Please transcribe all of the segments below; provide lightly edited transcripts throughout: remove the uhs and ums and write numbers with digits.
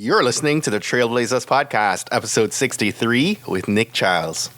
You're listening to the Trailblazers podcast, episode 63 with Nick Chiles.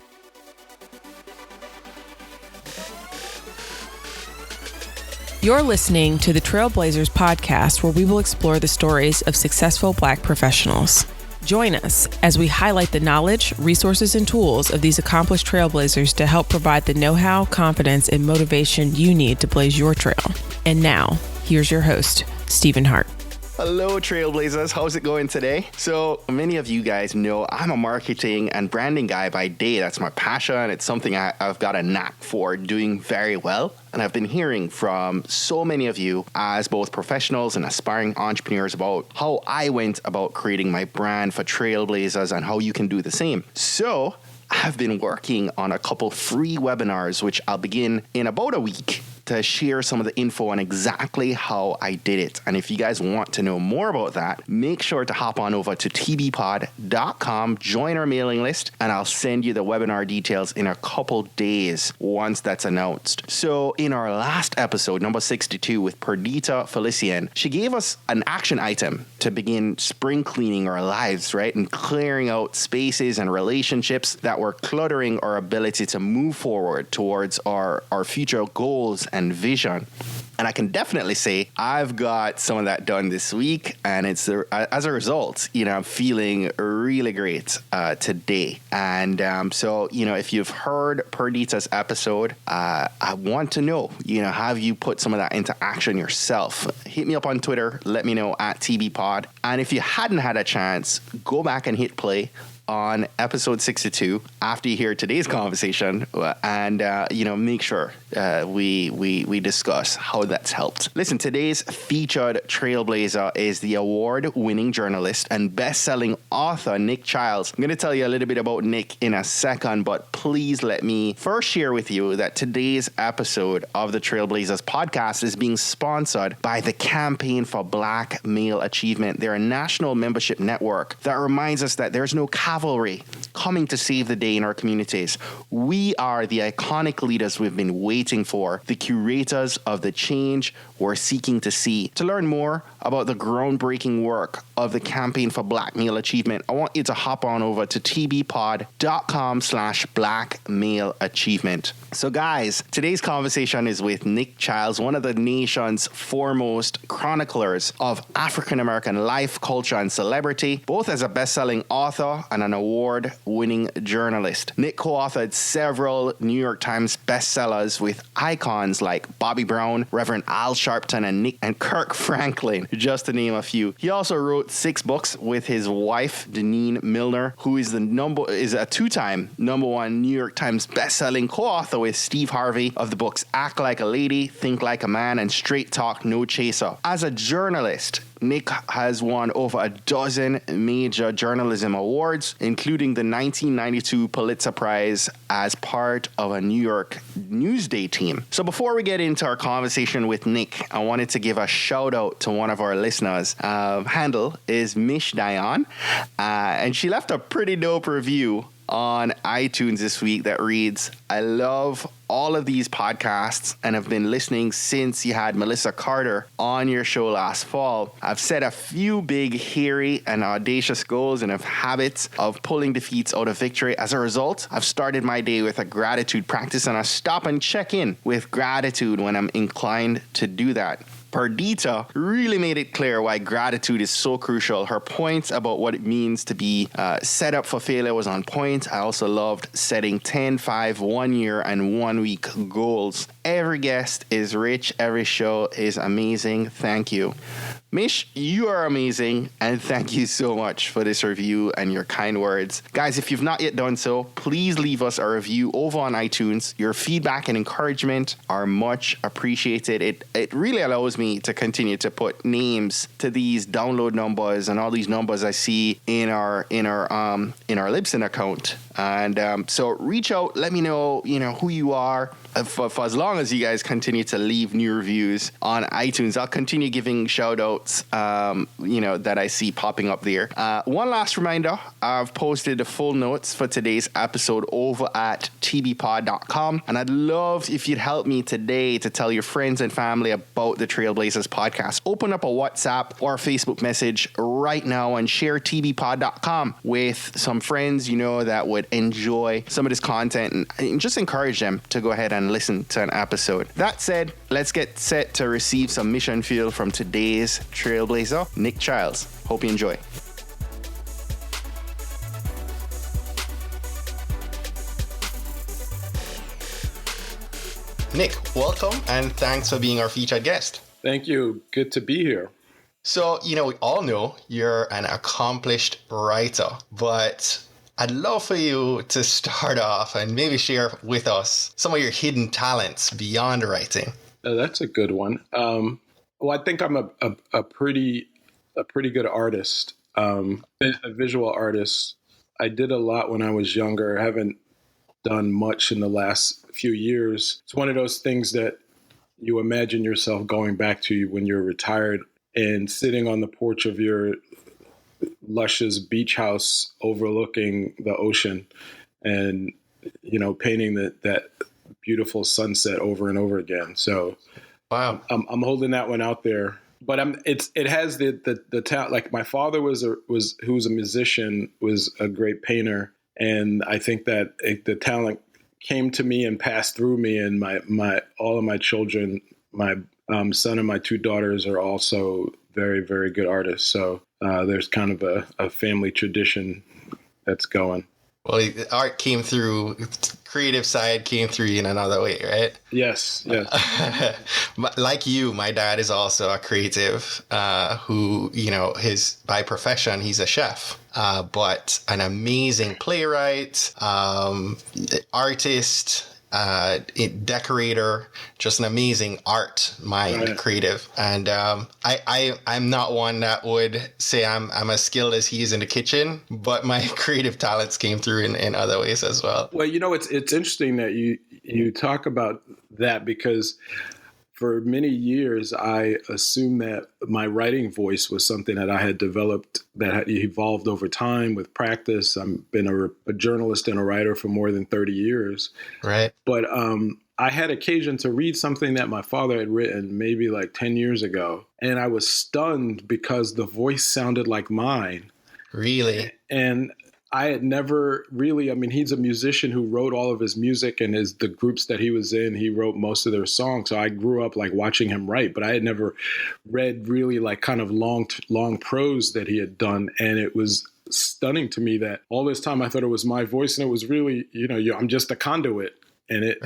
You're listening to the Trailblazers podcast, where we will explore the stories of successful Black professionals. Join us as we highlight the knowledge, resources, and tools of these accomplished trailblazers to help provide the know-how, confidence, and motivation you need to blaze your trail. And now, here's your host, Stephen Hart. Hello, Trailblazers. How's it going today? So many of you guys know I'm a marketing and branding guy by day. That's my passion. It's something I've got a knack for doing very well. And I've been hearing from so many of you as both professionals and aspiring entrepreneurs about how I went about creating my brand for Trailblazers and how you can do the same. So I've been working on a couple free webinars, which I'll begin in about a week, to share some of the info on exactly how I did it. And if you guys want to know more about that, make sure to hop on over to tbpod.com, join our mailing list, and I'll send you the webinar details in a couple days once that's announced. So in our last episode, number 62, with Perdita Felician, she gave us an action item to begin spring cleaning our lives, right? And clearing out spaces and relationships that were cluttering our ability to move forward towards our future goals and vision. And I can definitely say I've got some of that done this week, and it's as a result, I'm feeling really great today. And so, if you've heard Perdita's episode, I want to know, have you put some of that into action yourself? Hit me up on Twitter, let me know at TBPod. And if you hadn't had a chance, go back and hit play on episode 62 after you hear today's conversation, and make sure we discuss how that's helped. Listen, today's featured trailblazer is the award-winning journalist and best-selling author Nick Chiles. I'm going to tell you a little bit about Nick in a second, but please let me first share with you that today's episode of the Trailblazers podcast is being sponsored by the Campaign for Black Male Achievement. They're a national membership network that reminds us that there's no cavalry coming to save the day in our communities. We are the iconic leaders we've been waiting for, the curators of the change we're seeking to see. To learn more about the groundbreaking work of the Campaign for Black Male Achievement, I want you to hop on over to tbpod.com/Black Male Achievement. So guys, today's conversation is with Nick Chiles, one of the nation's foremost chroniclers of African American life, culture, and celebrity, both as a best-selling author and an award-winning journalist. Nick co-authored several New York Times bestsellers with icons like Bobby Brown, Reverend Al Sharpton, and Kirk Franklin, just to name a few. He also wrote 6 books with his wife, Deneen Milner, who is a 2-time #1 New York Times bestselling co-author with Steve Harvey of the books Act Like a Lady, Think Like a Man, and Straight Talk, No Chaser. As a journalist, Nick has won over a dozen major journalism awards, including the 1992 Pulitzer Prize as part of a New York Newsday team. So before we get into our conversation with Nick, I wanted to give a shout out to one of our listeners. Handle is Mish Dion, and she left a pretty dope review on iTunes this week that reads, "I love all of these podcasts and have been listening since you had Melissa Carter on your show last fall. I've set a few big, hairy, and audacious goals and have habits of pulling defeats out of victory. As a result, I've started my day with a gratitude practice, and I stop and check in with gratitude when I'm inclined to do that." Perdita really made it clear why gratitude is so crucial. Her points about what it means to be set up for failure was on point. I also loved setting 10, 5, 1 year, and 1 week goals. Every guest is rich. Every show is amazing. Thank you. Mish, you are amazing, and thank you so much for this review and your kind words. Guys, if you've not yet done so, please leave us a review over on iTunes. Your feedback and encouragement are much appreciated. It really allows me to continue to put names to these download numbers and all these numbers I see in our Libsyn account. And so reach out, let me know, who you are, for as long as you guys continue to leave new reviews on iTunes, I'll continue giving shout outs, that I see popping up there. One last reminder, I've posted the full notes for today's episode over at tbpod.com. And I'd love if you'd help me today to tell your friends and family about the Trailblazers podcast. Open up a WhatsApp or a Facebook message right now and share tbpod.com with some friends that would enjoy some of this content, and just encourage them to go ahead and listen to an episode. That said, let's get set to receive some mission fuel from today's Trailblazer, Nick Chiles. Hope you enjoy. Nick, welcome, and thanks for being our featured guest. Thank you. Good to be here. So, we all know you're an accomplished writer, but I'd love for you to start off and maybe share with us some of your hidden talents beyond writing. That's a good one. I think I'm a pretty good artist, a visual artist. I did a lot when I was younger. I haven't done much in the last few years. It's one of those things that you imagine yourself going back to when you're retired and sitting on the porch of your luscious beach house overlooking the ocean and, painting that beautiful sunset over and over again. So wow, I'm holding that one out there, but it has the talent. Like my father who was a musician, was a great painter. And I think that the talent came to me and passed through me, and all of my children, my son and my two daughters are also very, very good artists. So there's kind of a family tradition that's going. Well, art came through, creative side came through in another way, right? Yes. Like you, my dad is also a creative who, by profession, he's a chef, but an amazing playwright, artist, decorator, just an amazing art mind, right. Creative. And I'm not one that would say I'm as skilled as he is in the kitchen, but my creative talents came through in other ways as well. Well, it's interesting that you talk about that, because for many years I assumed that my writing voice was something that I had developed, that had evolved over time with practice. I've been a journalist and a writer for more than 30 years. Right. But I had occasion to read something that my father had written maybe like 10 years ago, and I was stunned because the voice sounded like mine. Really? And I had never really, he's a musician who wrote all of his music, and the groups that he was in, he wrote most of their songs. So I grew up like watching him write, but I had never read really like kind of long prose that he had done. And it was stunning to me that all this time I thought it was my voice, and it was really, I'm just a conduit. And it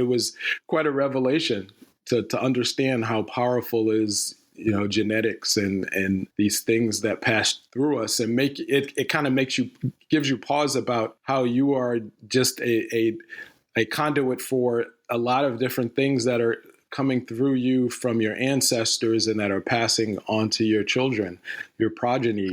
was quite a revelation to understand how powerful is genetics and these things that pass through us, and make it kind of gives you pause about how you are just a conduit for a lot of different things that are coming through you from your ancestors and that are passing on to your children, your progeny.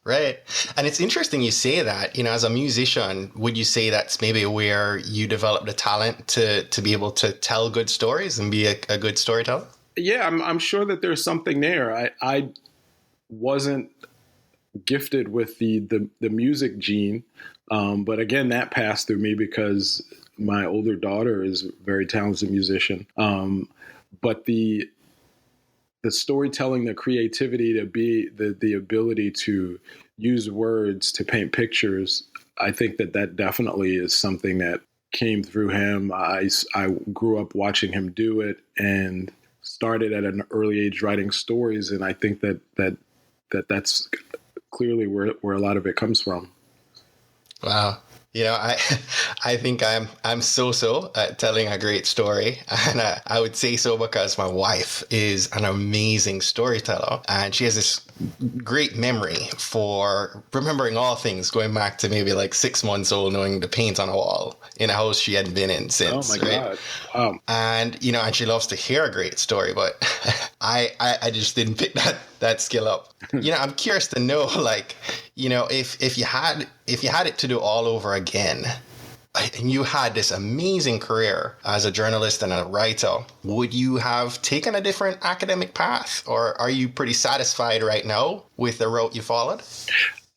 Right. And it's interesting you say that, as a musician, would you say that's maybe where you developed the talent to be able to tell good stories and be a good storyteller? Yeah, I'm sure that there's something there. I wasn't gifted with the music gene, but again, that passed through me because my older daughter is a very talented musician. But the storytelling, the creativity, the ability to use words to paint pictures, I think that definitely is something that came through him. I grew up watching him do it and started at an early age writing stories, and I think that's clearly where a lot of it comes from. Wow. I think I'm so at telling a great story, and I would say so because my wife is an amazing storyteller, and she has this great memory for remembering all things going back to maybe like 6 months old, knowing the paint on a wall in a house she hadn't been in since. Oh my God! Wow. And and she loves to hear a great story, but I just didn't pick that skill up. I'm curious to know, if you had it to do all over again, and you had this amazing career as a journalist and a writer, would you have taken a different academic path, or are you pretty satisfied right now with the route you followed?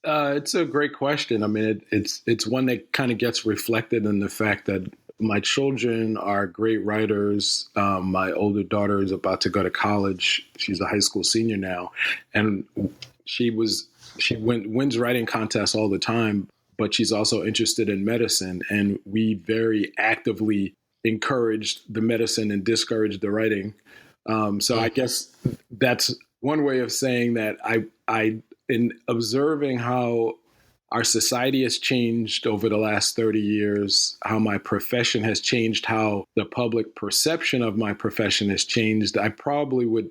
It's a great question. I mean, it's one that kind of gets reflected in the fact that my children are great writers. My older daughter is about to go to college. She's a high school senior now, and she wins writing contests all the time, but she's also interested in medicine. And we very actively encouraged the medicine and discouraged the writing. So I guess that's one way of saying that I in observing how our society has changed over the last 30 years, how my profession has changed, how the public perception of my profession has changed, I probably would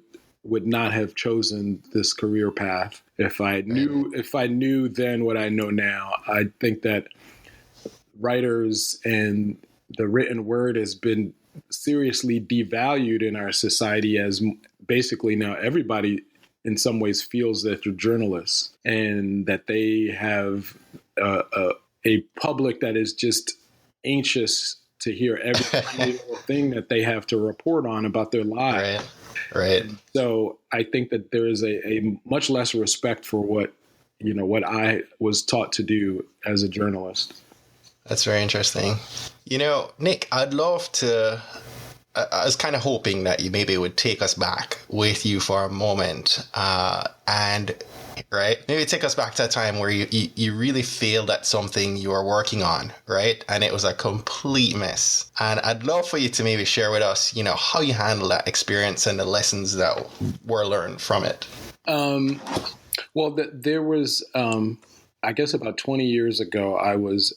not have chosen this career path if I knew then what I know now. I think that writers and the written word has been seriously devalued in our society, as basically now everybody in some ways feels that they're journalists and that they have a public that is just anxious to hear every little thing that they have to report on about their lives. Right. So I think that there is a much less respect for what I was taught to do as a journalist. That's very interesting. Nick, I'd love to, I was kind of hoping that you maybe would take us back with you for a moment and maybe take us back to a time where you really failed at something you were working on, right? And it was a complete mess. And I'd love for you to maybe share with us, how you handled that experience and the lessons that were learned from it. There was, I guess about 20 years ago, I was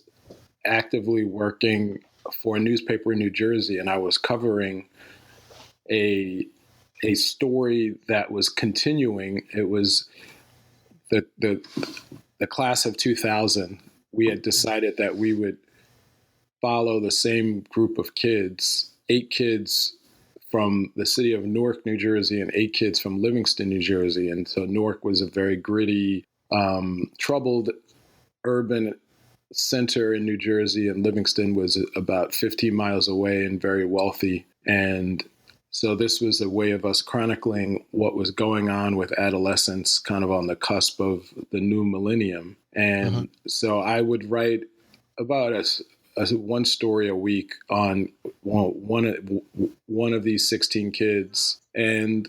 actively working for a newspaper in New Jersey, and I was covering a story that was continuing. It was the class of 2000. We had decided that we would follow the same group of kids, 8 kids from the city of Newark, New Jersey, and 8 kids from Livingston, New Jersey. And so Newark was a very gritty, troubled urban center in New Jersey, and Livingston was about 15 miles away and very wealthy. And so this was a way of us chronicling what was going on with adolescents kind of on the cusp of the new millennium. And so I would write about one story a week on one of these 16 kids. And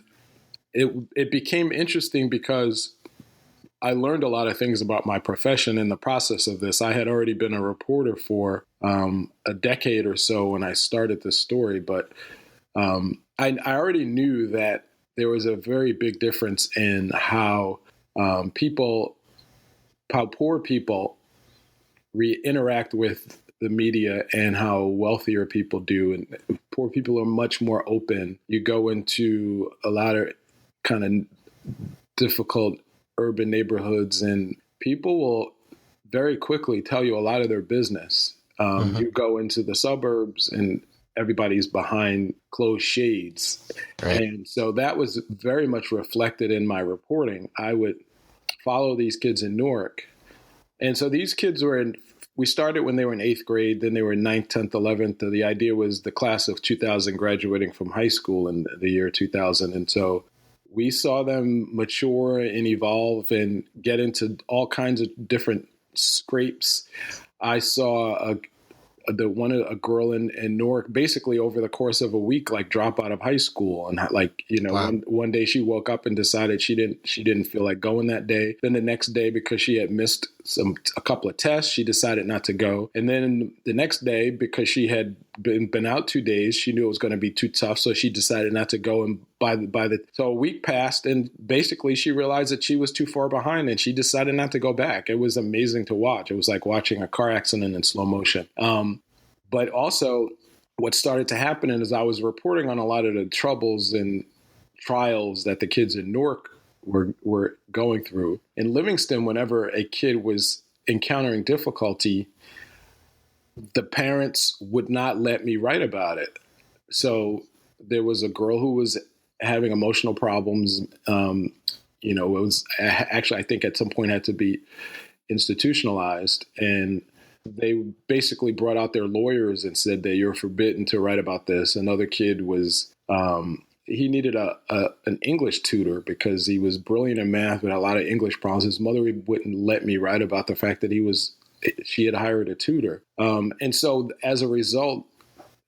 it became interesting because I learned a lot of things about my profession in the process of this. I had already been a reporter for a decade or so when I started this story, but I already knew that there was a very big difference in how poor people interact with the media and how wealthier people do. And poor people are much more open. You go into a lot of kind of difficult urban neighborhoods, and people will very quickly tell you a lot of their business. You go into the suburbs and everybody's behind closed shades. Right. And so that was very much reflected in my reporting. I would follow these kids in Newark. And so these kids we started when they were in 8th grade, then they were in 9th, 10th, 11th. The idea was the class of 2000 graduating from high school in the year 2000. And so we saw them mature and evolve and get into all kinds of different scrapes. I saw a girl in Newark basically over the course of a week, like drop out of high school. And wow. one day she woke up and decided she didn't feel like going that day. Then the next day, because she had missed a couple of tests, she decided not to go. And then the next day, because she had been out 2 days, she knew it was going to be too tough. So she decided not to go. And so a week passed, and basically she realized that she was too far behind, and she decided not to go back. It was amazing to watch. It was like watching a car accident in slow motion. But also what started to happen is I was reporting on a lot of the troubles and trials that the kids in Newark were going through. In Livingston, whenever a kid was encountering difficulty, the parents would not let me write about it. So there was a girl who was having emotional problems. It was actually, I think at some point had to be institutionalized. And they basically brought out their lawyers and said that you're forbidden to write about this. Another kid was, he needed an English tutor because he was brilliant in math, but had a lot of English problems. His mother wouldn't let me write about the fact that she had hired a tutor. And so as a result,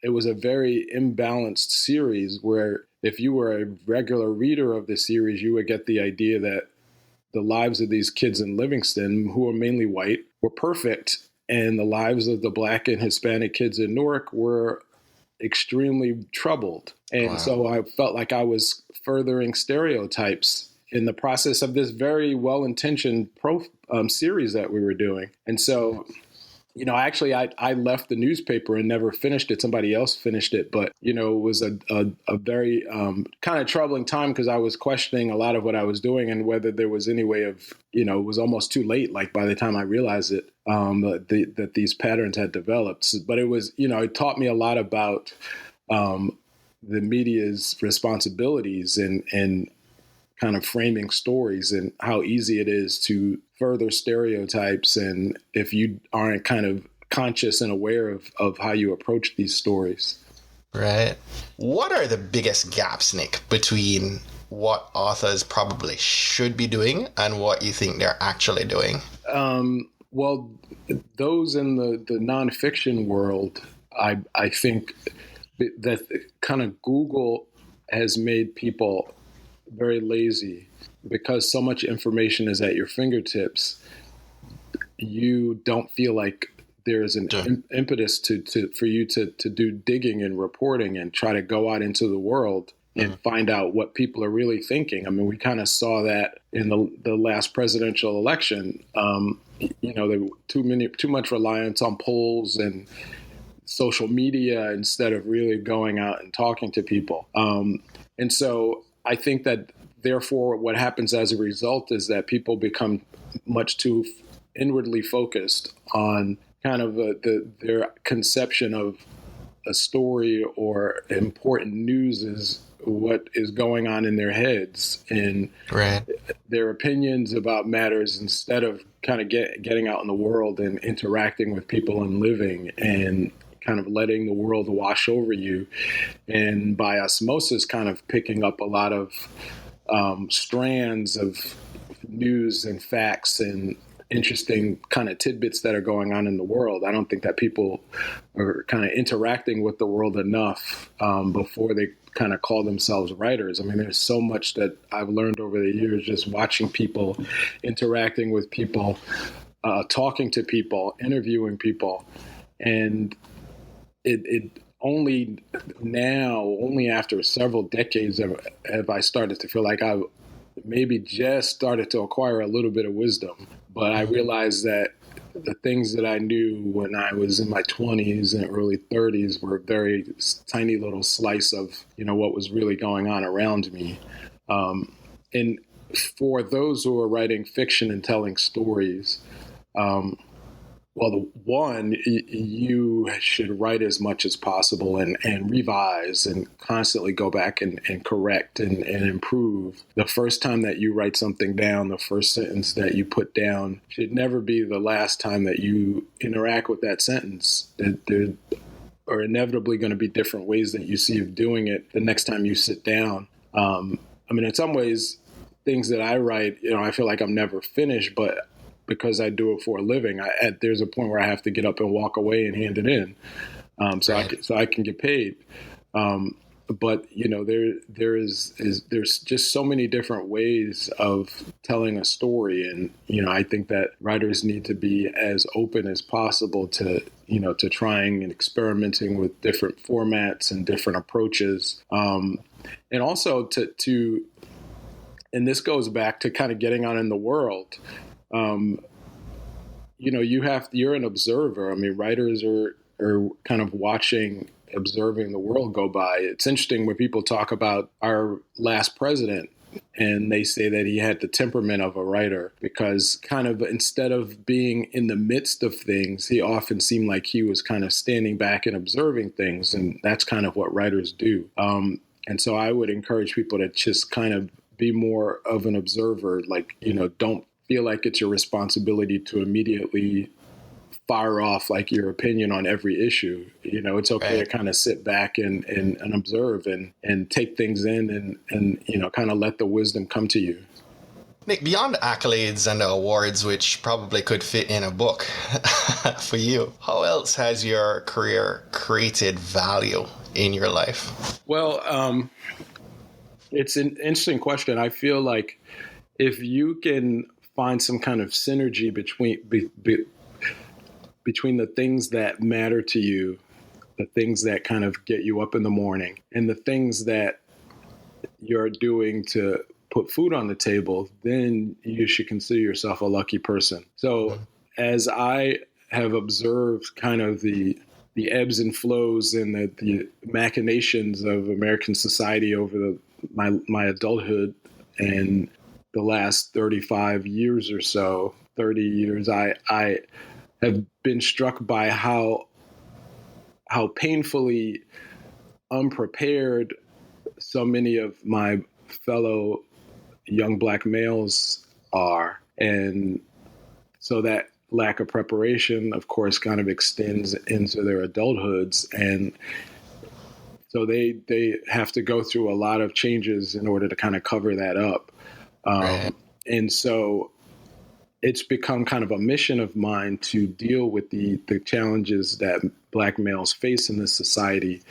it was a very imbalanced series where if you were a regular reader of the series, you would get the idea that the lives of these kids in Livingston, who are mainly white, were perfect. And the lives of the Black and Hispanic kids in Newark were extremely troubled. And so I felt like I was furthering stereotypes in the process of this very well-intentioned series that we were doing. And so, you know, actually, I left the newspaper and never finished it. Somebody else finished it. But, you know, it was a very kind of troubling time because I was questioning a lot of what I was doing and whether there was any way of, you know, it was almost too late. Like by the time I realized it, that these patterns had developed. But it was, you know, it taught me a lot about the media's responsibilities and kind of framing stories and how easy it is to further stereotypes. And if you aren't kind of conscious and aware of how you approach these stories. Right. What are the biggest gaps, Nick, between what authors probably should be doing and what you think they're actually doing? Well, those in the nonfiction world, I think that kind of Google has made people very lazy because so much information is at your fingertips. You don't feel like there's an impetus for you to do digging and reporting and try to go out into the world and find out what people are really thinking. I mean, we kind of saw that in the last presidential election. You know, there were too much reliance on polls and social media instead of really going out and talking to people. And so I think that therefore what happens as a result is that people become much too inwardly focused on kind of their conception of a story or important news is what is going on in their heads and their opinions about matters instead of kind of getting out in the world and interacting with people and living and kind of letting the world wash over you, and by osmosis kind of picking up a lot of strands of news and facts and interesting kind of tidbits that are going on in the world. I don't think that people are kind of interacting with the world enough before they kind of call themselves writers. I mean, there's so much that I've learned over the years just watching people, interacting with people, talking to people, interviewing people, and it only after several decades have I started to feel like I maybe just started to acquire a little bit of wisdom. But I realized that the things that I knew when I was in my 20s and early 30s were a very tiny little slice of, you know, what was really going on around me. And for those who are writing fiction and telling stories, well, you should write as much as possible and revise and constantly go back and correct and improve. The first time that you write something down, the first sentence that you put down should never be the last time that you interact with that sentence. There are inevitably going to be different ways that you see of doing it the next time you sit down. I mean, in some ways, things that I write, you know, I feel like I'm never finished, but because I do it for a living, there's a point where I have to get up and walk away and hand it in, so I can get paid. But you know, there's just so many different ways of telling a story, and you know, I think that writers need to be as open as possible to trying and experimenting with different formats and different approaches, and also to and this goes back to kind of getting on in the world. You know, you're an observer. I mean, writers are kind of observing the world go by. It's interesting when people talk about our last president and they say that he had the temperament of a writer because kind of instead of being in the midst of things, he often seemed like he was kind of standing back and observing things. And that's kind of what writers do. And so I would encourage people to just kind of be more of an observer, like, you know, don't feel like it's your responsibility to immediately fire off like your opinion on every issue. It's okay to kind of sit back and observe and take things in and kind of let the wisdom come to you. Nick, beyond the accolades and the awards, which probably could fit in a book for you, how else has your career created value in your life? Well, it's an interesting question. I feel like if you can find some kind of synergy between the things that matter to you, the things that kind of get you up in the morning, and the things that you're doing to put food on the table, then you should consider yourself a lucky person. So as I have observed kind of the ebbs and flows and the machinations of American society over my adulthood and the last 35 years or so, 30 years, I have been struck by how painfully unprepared so many of my fellow young Black males are. And so that lack of preparation, of course, kind of extends into their adulthoods. And so they have to go through a lot of changes in order to kind of cover that up. Right. And so it's become kind of a mission of mine to deal with the challenges that Black males face in this society.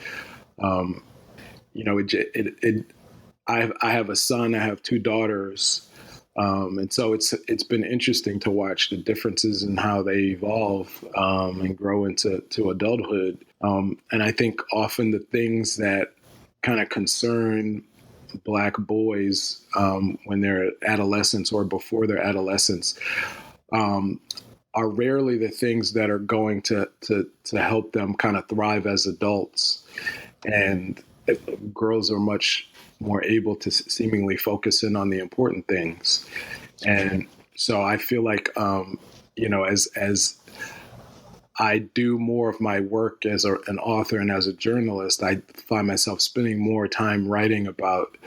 I have a son, I have two daughters. And so it's been interesting to watch the differences in how they evolve and grow into adulthood. And I think often the things that kind of concern Black boys when they're adolescents or before their adolescence are rarely the things that are going to help them kind of thrive as adults. And girls are much more able to seemingly focus in on the important things. And so I feel like, as I do more of my work as an author and as a journalist, I find myself spending more time writing about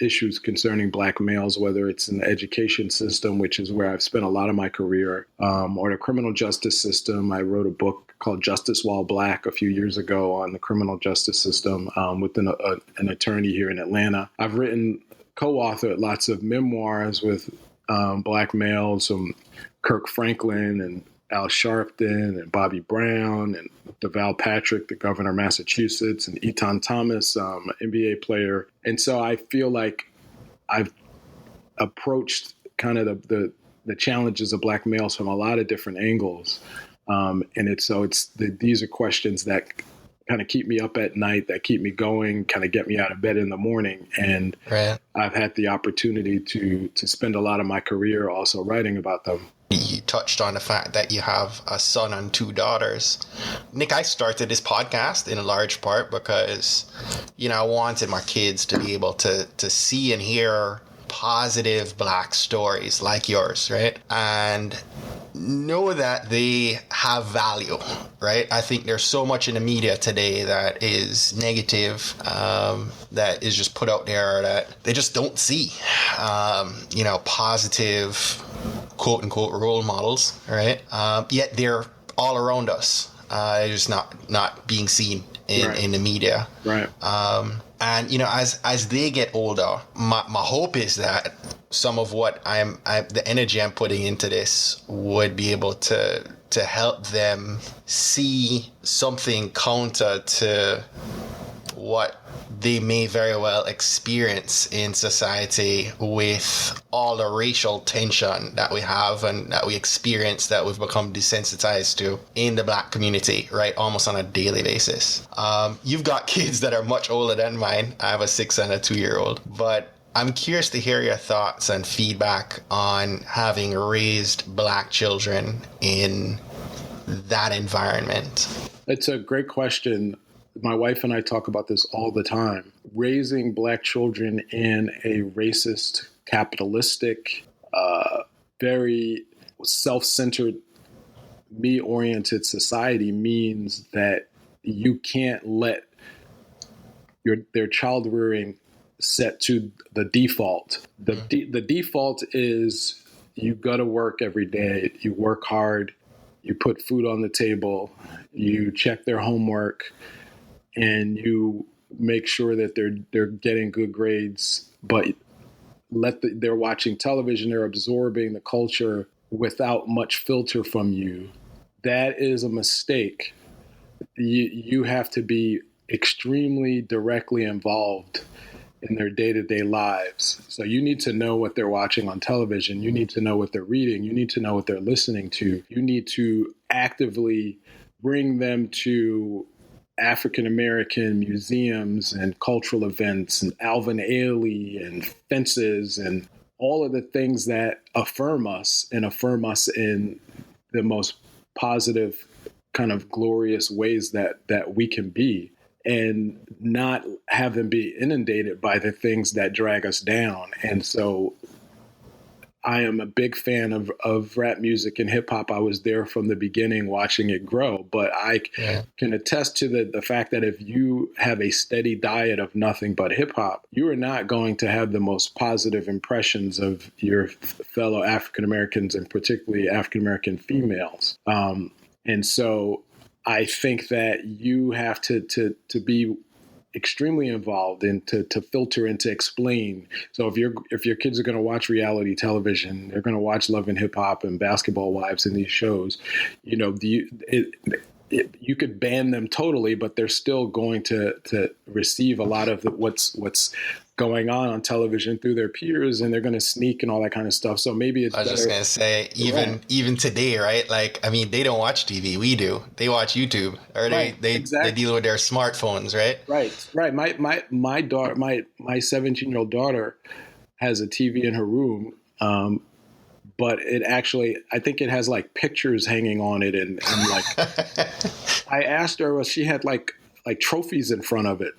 issues concerning Black males, whether it's in the education system, which is where I've spent a lot of my career, or the criminal justice system. I wrote a book called Justice While Black a few years ago on the criminal justice system with an attorney here in Atlanta. I've co-authored lots of memoirs with Black males from Kirk Franklin and Al Sharpton and Bobby Brown and DeVal Patrick, the governor of Massachusetts, and Etan Thomas, an NBA player. And so I feel like I've approached kind of the challenges of Black males from a lot of different angles. These are questions that kind of keep me up at night, that keep me going, kind of get me out of bed in the morning. And Right. I've had the opportunity to spend a lot of my career also writing about them. You touched on the fact that you have a son and two daughters. Nick, I started this podcast in a large part because, I wanted my kids to be able to see and hear positive Black stories like yours, right? And know that they have value, right? I think there's so much in the media today that is negative, that is just put out there that they just don't see, positive, quote unquote, role models, right? Yet they're all around us. They're just not being seen in the media. Right. And as they get older, my hope is that some of what the energy I'm putting into this would be able to help them see something counter to what they may very well experience in society with all the racial tension that we have and that we experience, that we've become desensitized to in the Black community, right? Almost on a daily basis. You've got kids that are much older than mine. I have a 6 and a 2-year-old, but I'm curious to hear your thoughts and feedback on having raised Black children in that environment. It's a great question. My wife and I talk about this all the time. Raising Black children in a racist, capitalistic, very self-centered, me-oriented society means that you can't let their child rearing set to the default. The default is you go to work every day, you work hard, you put food on the table, you check their homework, and you make sure that they're getting good grades, but they're watching television, they're absorbing the culture without much filter from you. That is a mistake. You have to be extremely directly involved in their day-to-day lives. So you need to know what they're watching on television. You need to know what they're reading. You need to know what they're listening to. You need to actively bring them to African-American museums and cultural events and Alvin Ailey and fences and all of the things that affirm us and affirm us in the most positive kind of glorious ways that we can be, and not have them be inundated by the things that drag us down. And so I am a big fan of rap music and hip hop. I was there from the beginning watching it grow, but I can attest to the fact that if you have a steady diet of nothing but hip hop, you are not going to have the most positive impressions of your fellow African Americans, and particularly African American females. And so I think that you have to be extremely involved and to filter and to explain. So if your kids are going to watch reality television, they're going to watch Love and Hip Hop and Basketball Wives and these shows, you could ban them totally, but they're still going to receive a lot of what's going on television through their peers, and they're going to sneak and all that kind of stuff. So maybe it's I was just going to say, even today, right? Like, I mean, they don't watch TV. We do. They watch YouTube, or they deal with their smartphones, right? Right. My daughter, my 17-year-old daughter has a TV in her room. But it actually, I think it has like pictures hanging on it. And like, I asked her, well, she had like trophies in front of it.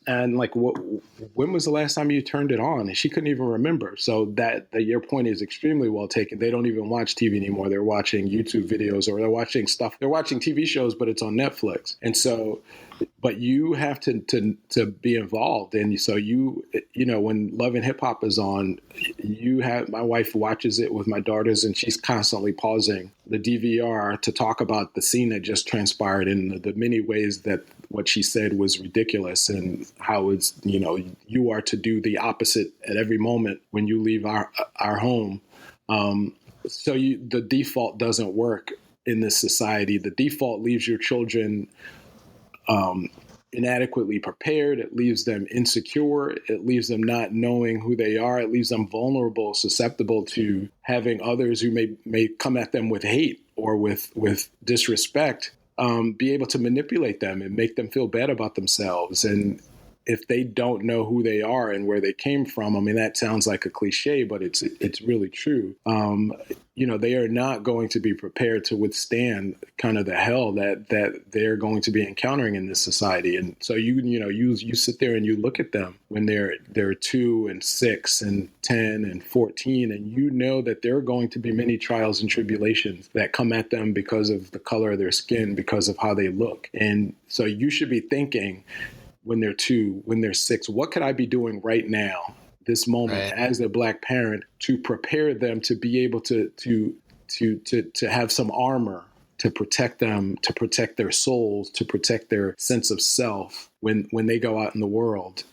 And like, when was the last time you turned it on? And she couldn't even remember. So that your point is extremely well taken. They don't even watch TV anymore. They're watching YouTube videos, or they're watching stuff. They're watching TV shows, but it's on Netflix. And so, but you have to be involved. And so when Love and Hip Hop is on, my wife watches it with my daughters, and she's constantly pausing the DVR to talk about the scene that just transpired in the many ways that what she said was ridiculous, and how it's, you are to do the opposite at every moment when you leave our home. So the default doesn't work in this society. The default leaves your children inadequately prepared. It leaves them insecure. It leaves them not knowing who they are. It leaves them vulnerable, susceptible to having others who may come at them with hate or with disrespect, be able to manipulate them and make them feel bad about themselves. And if they don't know who they are and where they came from, I mean, that sounds like a cliche, but it's really true. They are not going to be prepared to withstand kind of the hell that they're going to be encountering in this society. And so you sit there and you look at them when they're 2 and 6 and 10 and 14, and you know that there are going to be many trials and tribulations that come at them because of the color of their skin, because of how they look. And so you should be thinking, when they're 2, when they're 6, what could I be doing right now, this moment, as a Black parent, to prepare them to be able to have some armor to protect them, to protect their souls, to protect their sense of self when they go out in the world?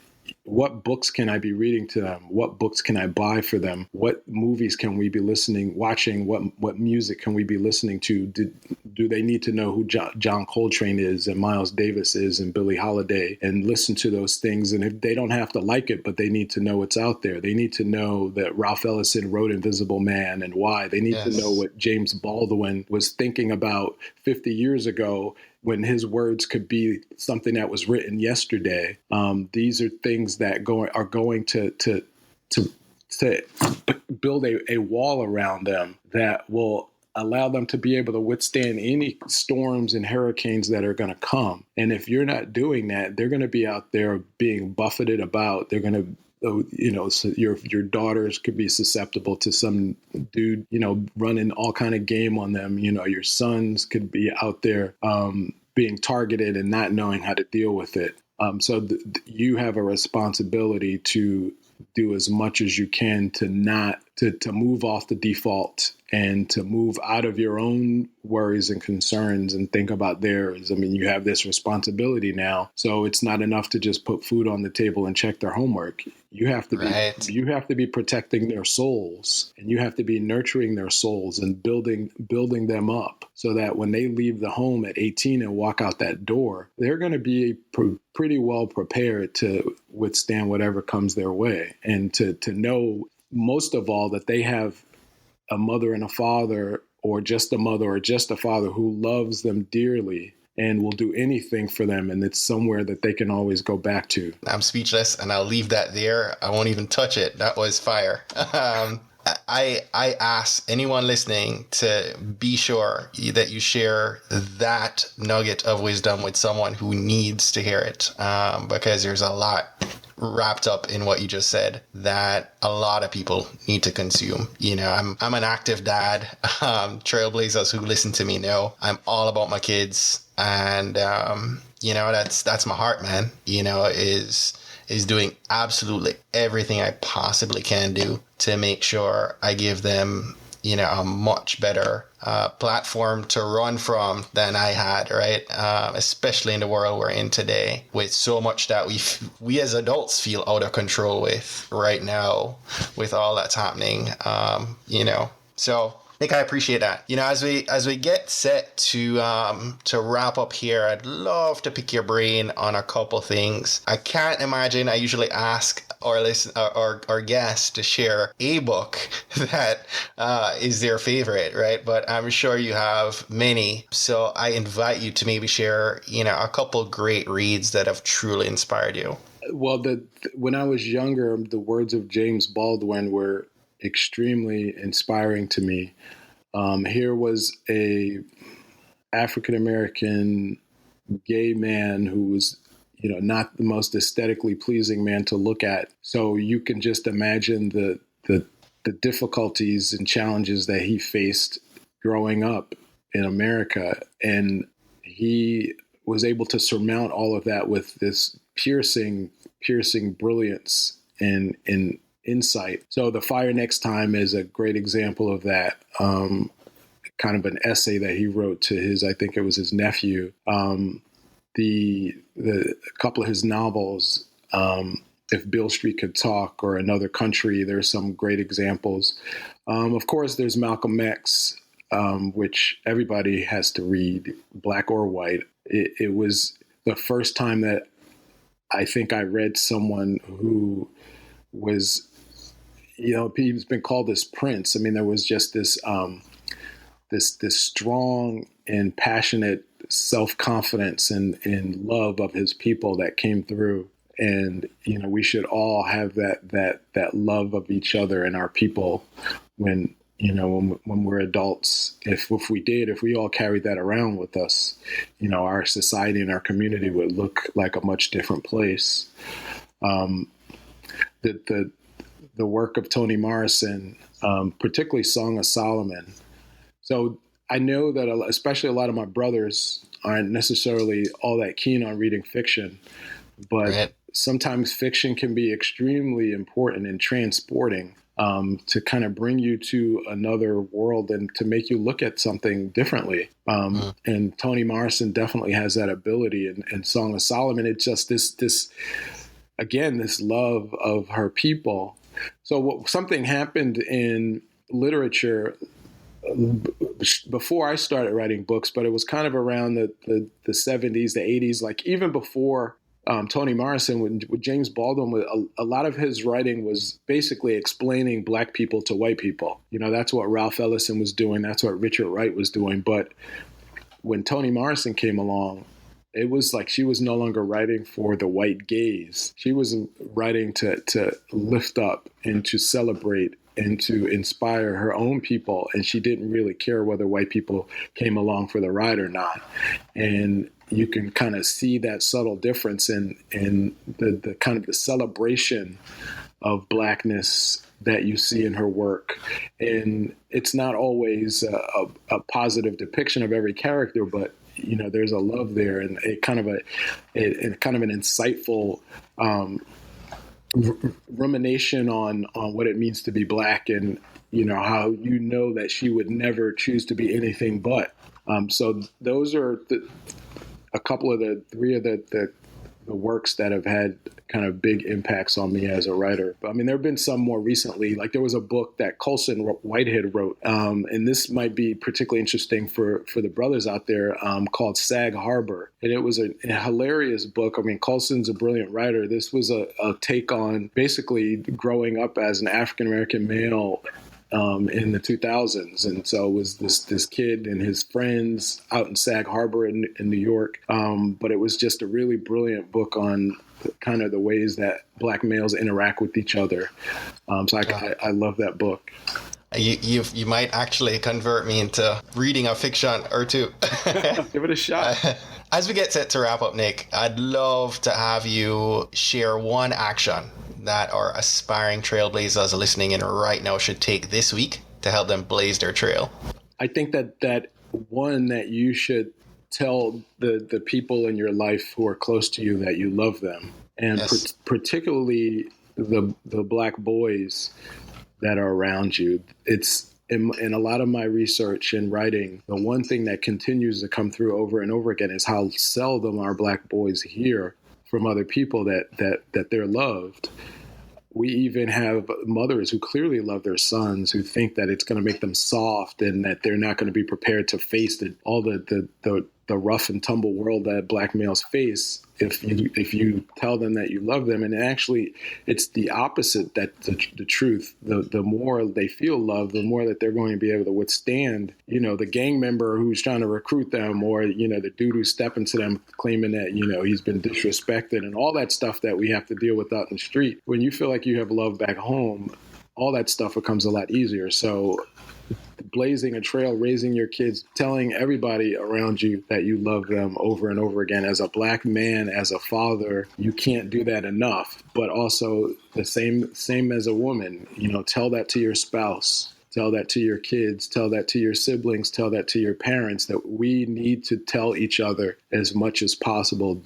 What books can I be reading to them? What books can I buy for them? What movies can we be watching? What music can we be listening to? Do they need to know who John Coltrane is and Miles Davis is and Billie Holiday, and listen to those things? And if they don't have to like it, but they need to know what's out there. They need to know that Ralph Ellison wrote Invisible Man and why. They need to know what James Baldwin was thinking about 50 years ago, when his words could be something that was written yesterday. These are things that are going to build a wall around them that will allow them to be able to withstand any storms and hurricanes that are going to come. And if you're not doing that, they're going to be out there being buffeted about. They're going to, so your daughters could be susceptible to some dude, running all kind of game on them. Your sons could be out there being targeted and not knowing how to deal with it. So you have a responsibility to do as much as you can to to move off the default and to move out of your own worries and concerns and think about theirs. I mean, you have this responsibility now. So it's not enough to just put food on the table and check their homework. You have to be protecting their souls, and you have to be nurturing their souls and building them up so that when they leave the home at 18 and walk out that door, they're going to be pretty well prepared to withstand whatever comes their way, and to know most of all that they have a mother and a father, or just a mother or just a father, who loves them dearly and will do anything for them. And it's somewhere that they can always go back to. I'm speechless, and I'll leave that there. I won't even touch it. That was fire. I ask anyone listening to be sure that you share that nugget of wisdom with someone who needs to hear it, because there's a lot wrapped up in what you just said that a lot of people need to consume. You know, I'm an active dad. Trailblazers who listen to me know I'm all about my kids, and you know, that's my heart, man. You know, is doing absolutely everything I possibly can do to make sure I give them, you know, a much better platform to run from than I had, right? Especially in the world we're in today, with so much that we as adults feel out of control with right now, with all that's happening, you know. So Nick, I appreciate that. You know, as we get set to wrap up here, I'd love to pick your brain on a couple things. I can't imagine. I usually ask our guests to share a book that is their favorite, right? But I'm sure you have many. So I invite you to maybe share, you know, a couple great reads that have truly inspired you. Well, when I was younger, the words of James Baldwin were extremely inspiring to me. Here was a African-American gay man who was, you know, not the most aesthetically pleasing man to look at. So you can just imagine the difficulties and challenges that he faced growing up in America. And he was able to surmount all of that with this piercing brilliance and insight. So The Fire Next Time is a great example of that. Kind of an essay that he wrote to I think it was his nephew. The couple of his novels, If Beale Street Could Talk or Another Country, there's some great examples. Of course, there's Malcolm X, which everybody has to read, black or white. It was the first time that I think I read someone who was, you know, he's been called this prince. I mean, there was just this strong and passionate self-confidence and love of his people that came through. And, you know, we should all have that love of each other and our people when we're adults. If we all carried that around with us, you know, our society and our community would look like a much different place. The work of Toni Morrison, particularly Song of Solomon. So I know that especially a lot of my brothers aren't necessarily all that keen on reading fiction, but sometimes fiction can be extremely important and transporting, to kind of bring you to another world and to make you look at something differently. And Toni Morrison definitely has that ability. And Song of Solomon, it's just this love of her people. So something happened in literature before I started writing books, but it was kind of around the 70s, the 80s, like even before Toni Morrison, with James Baldwin, a lot of his writing was basically explaining black people to white people. You know, that's what Ralph Ellison was doing. That's what Richard Wright was doing. But when Toni Morrison came along, it was like she was no longer writing for the white gaze. She was writing to lift up and to celebrate and to inspire her own people. And she didn't really care whether white people came along for the ride or not. And you can kind of see that subtle difference in the kind of the celebration of blackness that you see in her work. And it's not always a positive depiction of every character, but you know, there's a love there, and kind of an insightful rumination on what it means to be Black, and how that she would never choose to be anything but. So those are a couple of three of the works that have had kind of big impacts on me as a writer. But I mean, there have been some more recently. Like there was a book that Colson Whitehead wrote, and this might be particularly interesting for the brothers out there, called Sag Harbor. And it was a hilarious book. I mean, Colson's a brilliant writer. This was a take on basically growing up as an African-American male in the 2000s. And so it was this kid and his friends out in Sag Harbor in New York. But it was just a really brilliant book on kind of the ways that Black males interact with each other. So I love that book. You might actually convert me into reading a fiction or two. Give it a shot. As we get set to wrap up, Nick, I'd love to have you share one action that our aspiring trailblazers listening in right now should take this week to help them blaze their trail. I think that one that you should tell the people in your life who are close to you that you love them, and yes. Particularly the Black boys that are around you. It's in a lot of my research and writing, the one thing that continues to come through over and over again is how seldom our Black boys hear from other people that they're loved. We even have mothers who clearly love their sons, who think that it's going to make them soft and that they're not going to be prepared to face all the rough and tumble world that Black males face if you tell them that you love them. And actually, it's the opposite. That the truth. The more they feel love, the more that they're going to be able to withstand, the gang member who's trying to recruit them, or the dude who's stepping to them claiming that he's been disrespected, and all that stuff that we have to deal with out in the street. When you feel like you have love back home, all that stuff becomes a lot easier. So blazing a trail, raising your kids, telling everybody around you that you love them over and over again. As a Black man, as a father, you can't do that enough. But also the same as a woman, tell that to your spouse, tell that to your kids, tell that to your siblings, tell that to your parents, that we need to tell each other as much as possible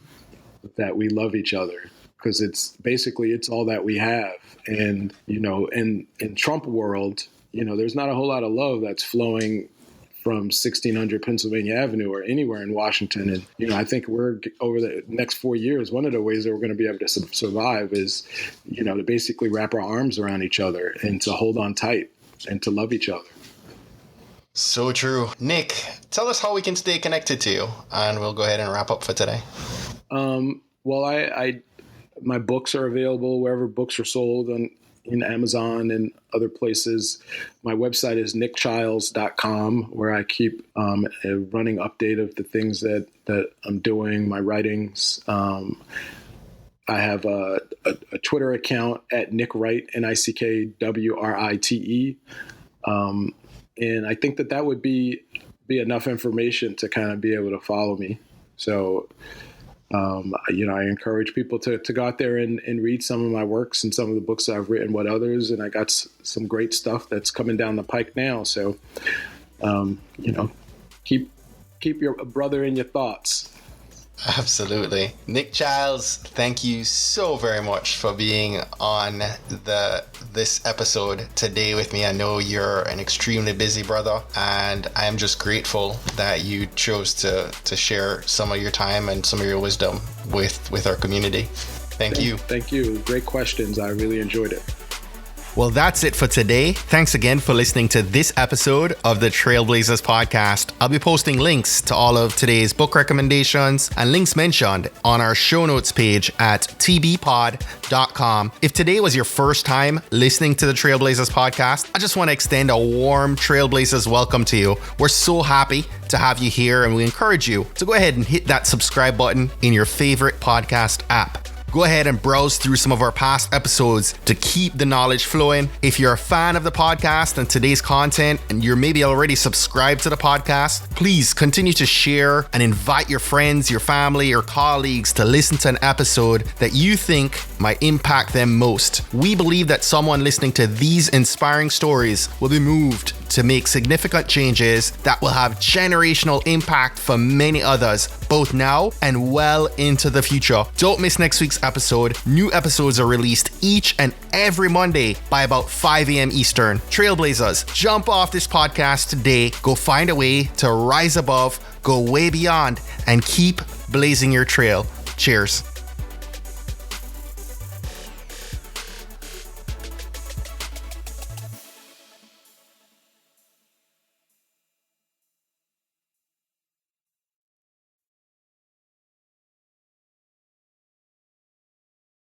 that we love each other. Because it's all that we have. And, in Trump world, there's not a whole lot of love that's flowing from 1600 Pennsylvania Avenue or anywhere in Washington. And, I think we're over the next 4 years, one of the ways that we're going to be able to survive is, to basically wrap our arms around each other and to hold on tight and to love each other. So true. Nick, tell us how we can stay connected to you, and we'll go ahead and wrap up for today. Well, my books are available wherever books are sold in Amazon and other places. My website is nickchiles.com, where I keep a running update of the things that I'm doing, my writings. I have a Twitter account at Nick Wright, NICKWRITE. And I think that would be enough information to kind of be able to follow me. So, I encourage people to go out there and read some of my works and some of the books I've written with others. And I got some great stuff that's coming down the pike now. So, keep your brother in your thoughts. Absolutely. Nick Chiles, thank you so very much for being on this episode today with me. I know you're an extremely busy brother, and I am just grateful that you chose to share some of your time and some of your wisdom with our community. Thank you. Thank you. Great questions. I really enjoyed it. Well, that's it for today. Thanks again for listening to this episode of the Trailblazers podcast. I'll be posting links to all of today's book recommendations and links mentioned on our show notes page at tbpod.com. If today was your first time listening to the Trailblazers podcast, I just want to extend a warm Trailblazers welcome to you. We're so happy to have you here, and we encourage you to go ahead and hit that subscribe button in your favorite podcast app. Go ahead and browse through some of our past episodes to keep the knowledge flowing. If you're a fan of the podcast and today's content, and you're maybe already subscribed to the podcast, please continue to share and invite your friends, your family, or colleagues to listen to an episode that you think might impact them most. We believe that someone listening to these inspiring stories will be moved to make significant changes that will have generational impact for many others both now and well into the future. Don't miss next week's episode. New episodes are released each and every Monday by about 5 a.m. Eastern. Trailblazers, jump off this podcast today. Go find a way to rise above, go way beyond, and keep blazing your trail. Cheers.